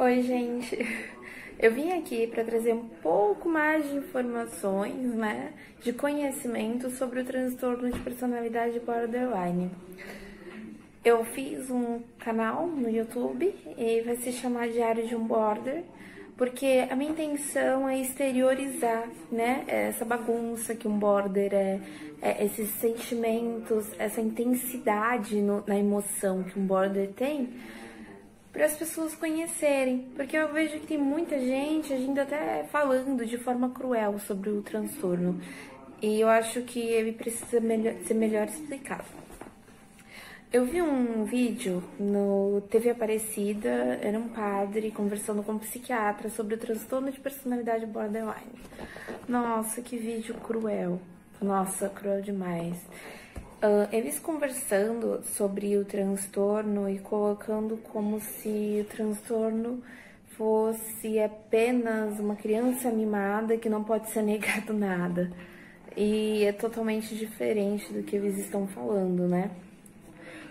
Oi, gente. Eu vim aqui para trazer um pouco mais de informações, né, de conhecimento sobre o transtorno de personalidade borderline. Eu fiz um canal no YouTube e vai se chamar Diário de um Border, porque a minha intenção é exteriorizar, né, essa bagunça que um border é esses sentimentos, essa intensidade na emoção que um border tem, para as pessoas conhecerem, porque eu vejo que tem muita gente ainda até falando de forma cruel sobre o transtorno, e eu acho que ele precisa ser melhor explicado. Eu vi um vídeo no TV Aparecida, era um padre conversando com um psiquiatra sobre o transtorno de personalidade borderline. Nossa, que vídeo cruel. Nossa, cruel demais. Eles conversando sobre o transtorno e colocando como se o transtorno fosse apenas uma criança mimada que não pode ser negado nada. E é totalmente diferente do que eles estão falando, né?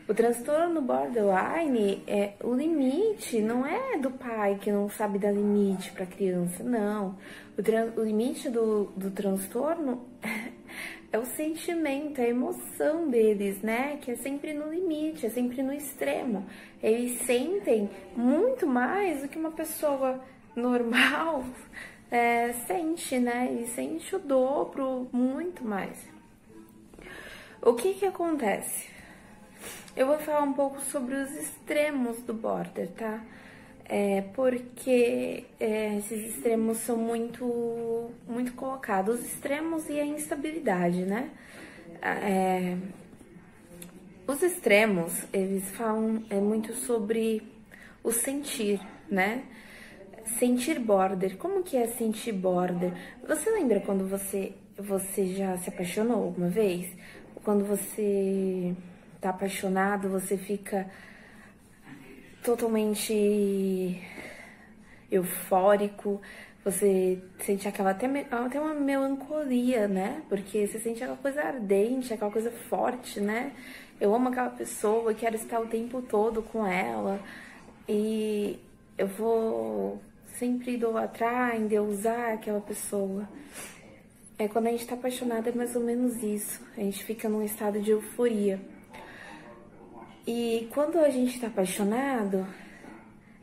O transtorno borderline, o limite não é do pai que não sabe dar limite para a criança, não. O limite do transtorno é o sentimento, a emoção deles, né? Que é sempre no limite, é sempre no extremo. Eles sentem muito mais do que uma pessoa normal sente, né? E sente o dobro, muito mais. O que acontece? Eu vou falar um pouco sobre os extremos do border, tá? Porque esses extremos são muito colocados. Os extremos e a instabilidade, né? Os extremos, eles falam muito sobre o sentir, né? Sentir border. Como que é sentir border? Você lembra quando você já se apaixonou alguma vez? Quando você tá apaixonado, você fica totalmente eufórico, você sente aquela até uma melancolia, né? Porque você sente aquela coisa ardente, aquela coisa forte, né? Eu amo aquela pessoa, quero estar o tempo todo com ela e eu vou sempre idolatrar, endeusar aquela pessoa. Quando a gente tá apaixonado é mais ou menos isso, a gente fica num estado de euforia. E quando a gente tá apaixonado,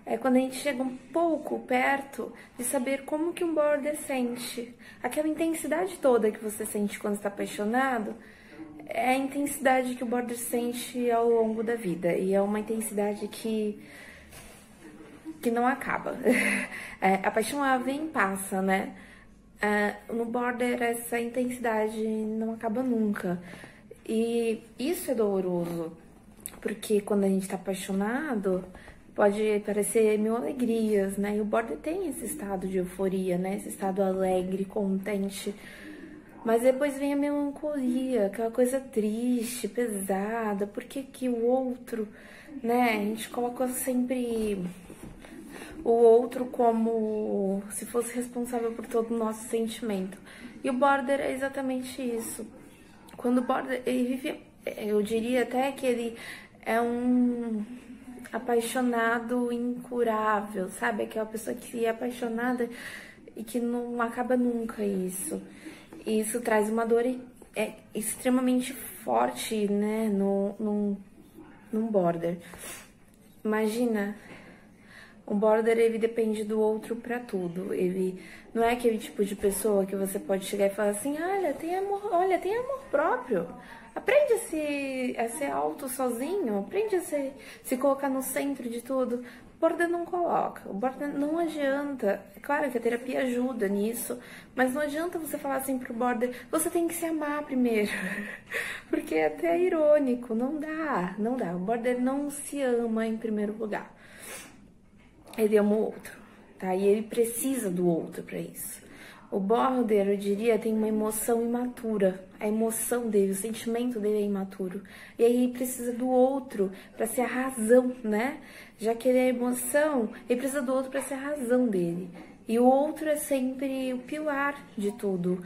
é quando a gente chega um pouco perto de saber como que um border sente. Aquela intensidade toda que você sente quando está apaixonado é a intensidade que o border sente ao longo da vida. E é uma intensidade que não acaba. A paixão ela vem e passa, né? No border essa intensidade não acaba nunca. E isso é doloroso. Porque quando a gente tá apaixonado, pode parecer mil alegrias, né? E o border tem esse estado de euforia, né? Esse estado alegre, contente. Mas depois vem a melancolia, aquela coisa triste, pesada. Por que o outro, né? A gente coloca sempre o outro como se fosse responsável por todo o nosso sentimento. E o border é exatamente isso. Quando o border, ele vive, eu diria até que ele é um apaixonado incurável, sabe? Aquela pessoa que é apaixonada e que não acaba nunca isso. E isso traz uma dor extremamente forte, né? Num border. Imagina, o border, ele depende do outro pra tudo. Ele não é aquele tipo de pessoa que você pode chegar e falar assim, olha, tem amor próprio. Aprende a ser alto sozinho, aprende a se colocar no centro de tudo. O border não coloca, o border não adianta. É claro que a terapia ajuda nisso, mas não adianta você falar assim pro border, você tem que se amar primeiro. Porque é até irônico, não dá. O border não se ama em primeiro lugar. Ele ama o outro, tá? E ele precisa do outro pra isso. O border, eu diria, tem uma emoção imatura. A emoção dele, o sentimento dele é imaturo. E aí ele precisa do outro pra ser a razão, né? Já que ele é a emoção, ele precisa do outro pra ser a razão dele. E o outro é sempre o pilar de tudo.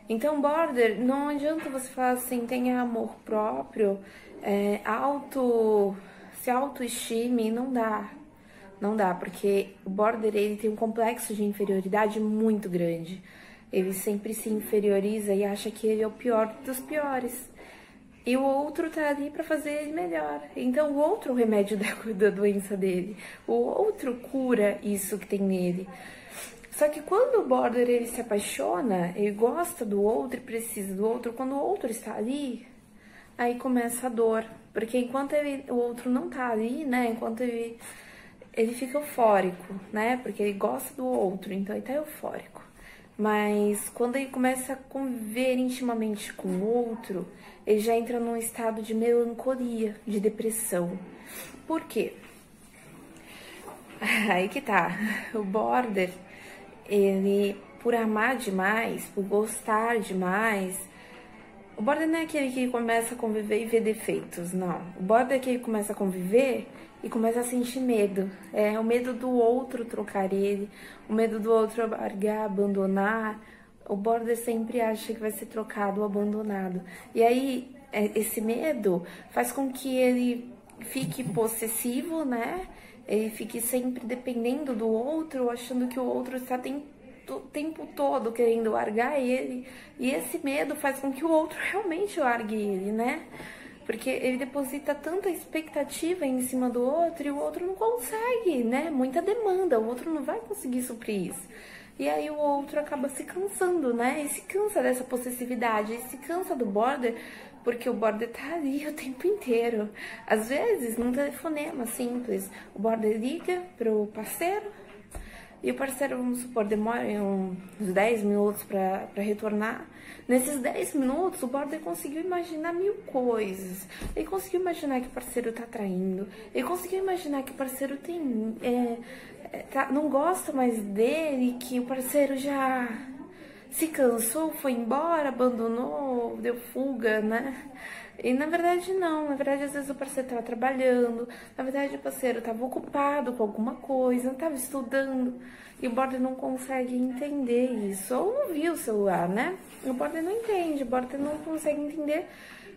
Então, border, não adianta você falar assim, tenha amor próprio, se autoestime, não dá. Não dá, porque o border, ele tem um complexo de inferioridade muito grande. Ele sempre se inferioriza e acha que ele é o pior dos piores. E o outro tá ali pra fazer ele melhor. Então o outro é o remédio da doença dele. O outro cura isso que tem nele. Só que quando o border, ele se apaixona, ele gosta do outro e precisa do outro, quando o outro está ali, aí começa a dor. Porque enquanto o outro não tá ali, né, enquanto ele fica eufórico, né, porque ele gosta do outro, então ele tá eufórico. Mas quando ele começa a conviver intimamente com o outro, ele já entra num estado de melancolia, de depressão. Por quê? Aí que tá, o border, ele, por amar demais, por gostar demais, o border não é aquele que começa a conviver e ver defeitos, não. O border é aquele que começa a conviver e começa a sentir medo. É o medo do outro trocar ele, o medo do outro largar, abandonar. O border sempre acha que vai ser trocado ou abandonado. E aí, esse medo faz com que ele fique possessivo, né? Ele fique sempre dependendo do outro, achando que o outro está o tempo todo querendo largar ele. E esse medo faz com que o outro realmente largue ele, né? Porque ele deposita tanta expectativa em cima do outro e o outro não consegue, né? Muita demanda, o outro não vai conseguir suprir isso. E aí o outro acaba se cansando, né? E se cansa dessa possessividade, e se cansa do border, porque o border tá ali o tempo inteiro. Às vezes, num telefonema simples, o border liga pro parceiro, e o parceiro, vamos supor, demora uns 10 minutos para retornar. Nesses 10 minutos, o border conseguiu imaginar 1000 coisas. Ele conseguiu imaginar que o parceiro tá traindo. Ele conseguiu imaginar que o parceiro não gosta mais dele, que o parceiro já se cansou, foi embora, abandonou, deu fuga, né? E na verdade não, na verdade às vezes o parceiro estava trabalhando, na verdade o parceiro estava ocupado com alguma coisa, estava estudando, e o border não consegue entender isso, ou não viu o celular, né? O border não entende, o border não consegue entender,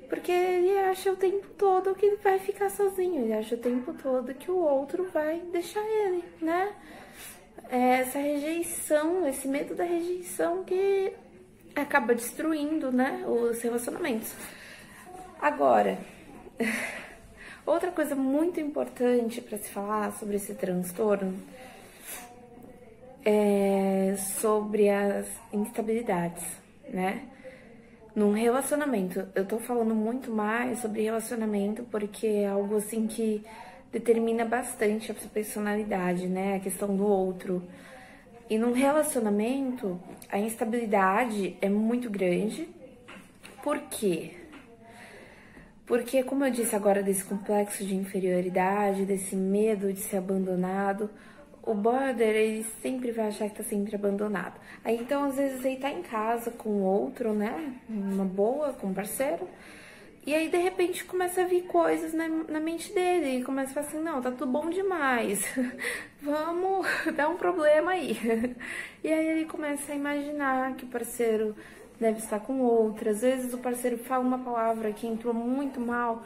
porque ele acha o tempo todo que ele vai ficar sozinho, ele acha o tempo todo que o outro vai deixar ele, né? Essa rejeição, esse medo da rejeição que acaba destruindo, né, os relacionamentos. Agora, outra coisa muito importante para se falar sobre esse transtorno é sobre as instabilidades, né? Num relacionamento, eu tô falando muito mais sobre relacionamento porque é algo assim que determina bastante a sua personalidade, né? A questão do outro. E num relacionamento, a instabilidade é muito grande. Por quê? Porque, como eu disse agora, desse complexo de inferioridade, desse medo de ser abandonado, o border, ele sempre vai achar que tá sempre abandonado. Aí, então, às vezes, ele tá em casa com outro, né? Uma boa, com um parceiro. E aí, de repente, começa a vir coisas na mente dele. E começa a falar assim, não, tá tudo bom demais. Vamos dar um problema aí. E aí, ele começa a imaginar que o parceiro deve estar com outra. Às vezes, o parceiro fala uma palavra que entrou muito mal.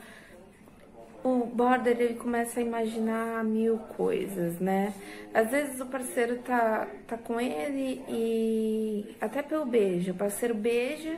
O border, ele começa a imaginar 1000 coisas, né? Às vezes, o parceiro tá com ele e até pelo beijo. O parceiro beija.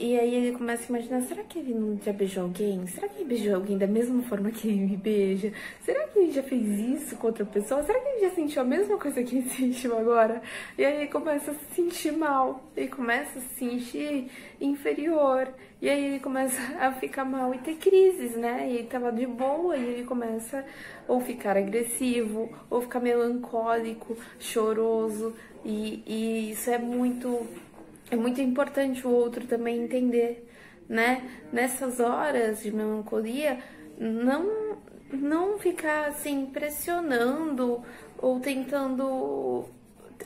E aí ele começa a imaginar, será que ele não já beijou alguém? Será que ele beijou alguém da mesma forma que ele me beija? Será que ele já fez isso com outra pessoa? Será que ele já sentiu a mesma coisa que ele sentiu agora? E aí ele começa a se sentir mal, ele começa a se sentir inferior. E aí ele começa a ficar mal e ter crises, né? E ele tava de boa e ele começa ou ficar agressivo, ou ficar melancólico, choroso. E isso é muito importante o outro também entender, né? Nessas horas de melancolia, não ficar assim pressionando ou tentando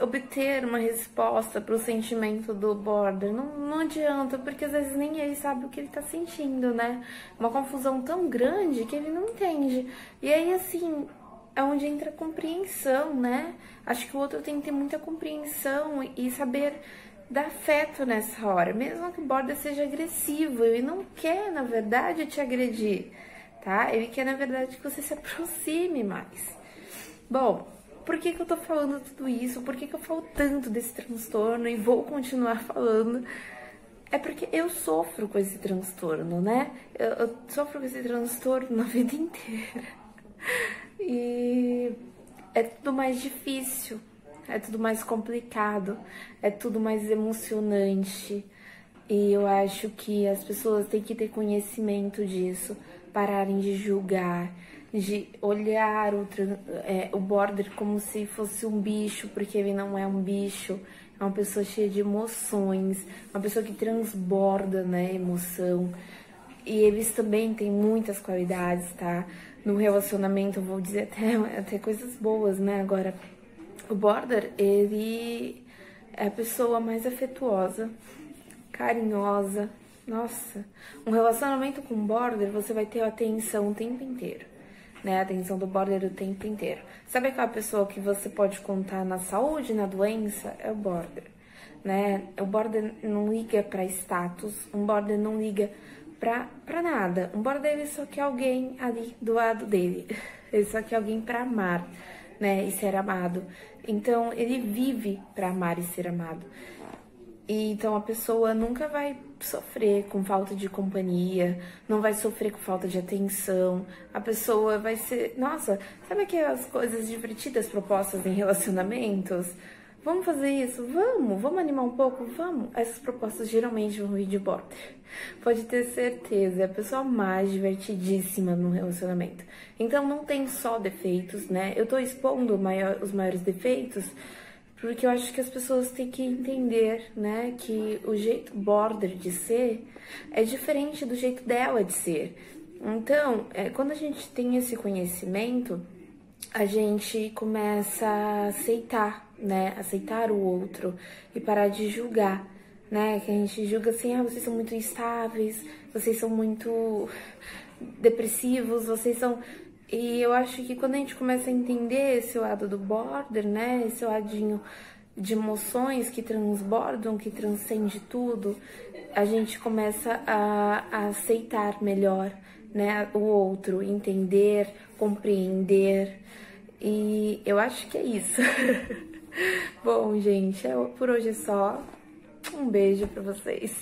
obter uma resposta para o sentimento do border. Não adianta, porque às vezes nem ele sabe o que ele tá sentindo, né? Uma confusão tão grande que ele não entende. E aí, assim, é onde entra a compreensão, né? Acho que o outro tem que ter muita compreensão e saber dar afeto nessa hora, mesmo que o border seja agressivo, ele não quer, na verdade, te agredir, tá? Ele quer, na verdade, que você se aproxime mais. Bom, por que eu tô falando tudo isso? Por que eu falo tanto desse transtorno e vou continuar falando? É porque eu sofro com esse transtorno, né? Eu sofro com esse transtorno na vida inteira. E é tudo mais difícil, é tudo mais complicado, é tudo mais emocionante. E eu acho que as pessoas têm que ter conhecimento disso, pararem de julgar, de olhar o border como se fosse um bicho, porque ele não é um bicho, é uma pessoa cheia de emoções, uma pessoa que transborda, né, emoção. E eles também têm muitas qualidades, tá? No relacionamento, eu vou dizer até coisas boas, né? Agora, o border, ele é a pessoa mais afetuosa, carinhosa. Nossa, um relacionamento com border, você vai ter atenção o tempo inteiro, né? A atenção do border o tempo inteiro. Sabe aquela pessoa que você pode contar na saúde, na doença? É o border, né? O border não liga pra status, um border não liga pra nada. Um border, ele só quer alguém ali do lado dele. Ele só quer alguém pra amar, né? E ser amado. Então, ele vive pra amar e ser amado. E então a pessoa nunca vai sofrer com falta de companhia, não vai sofrer com falta de atenção. A pessoa vai ser... Nossa, sabe aquelas coisas divertidas propostas em relacionamentos? Vamos fazer isso? Vamos animar um pouco? Vamos! Essas propostas geralmente vão vir de border. Pode ter certeza, é a pessoa mais divertidíssima no relacionamento. Então não tem só defeitos, né? Eu tô expondo os maiores defeitos porque eu acho que as pessoas têm que entender, né, que o jeito border de ser é diferente do jeito dela de ser. Então, quando a gente tem esse conhecimento, a gente começa a aceitar, né, aceitar o outro e parar de julgar, né, que a gente julga assim, vocês são muito instáveis, vocês são muito depressivos, vocês são... E eu acho que quando a gente começa a entender esse lado do border, né, esse ladinho de emoções que transbordam, que transcende tudo, a gente começa a aceitar melhor, né, o outro, entender, compreender. E eu acho que é isso. Bom, gente, por hoje é só. Um beijo pra vocês.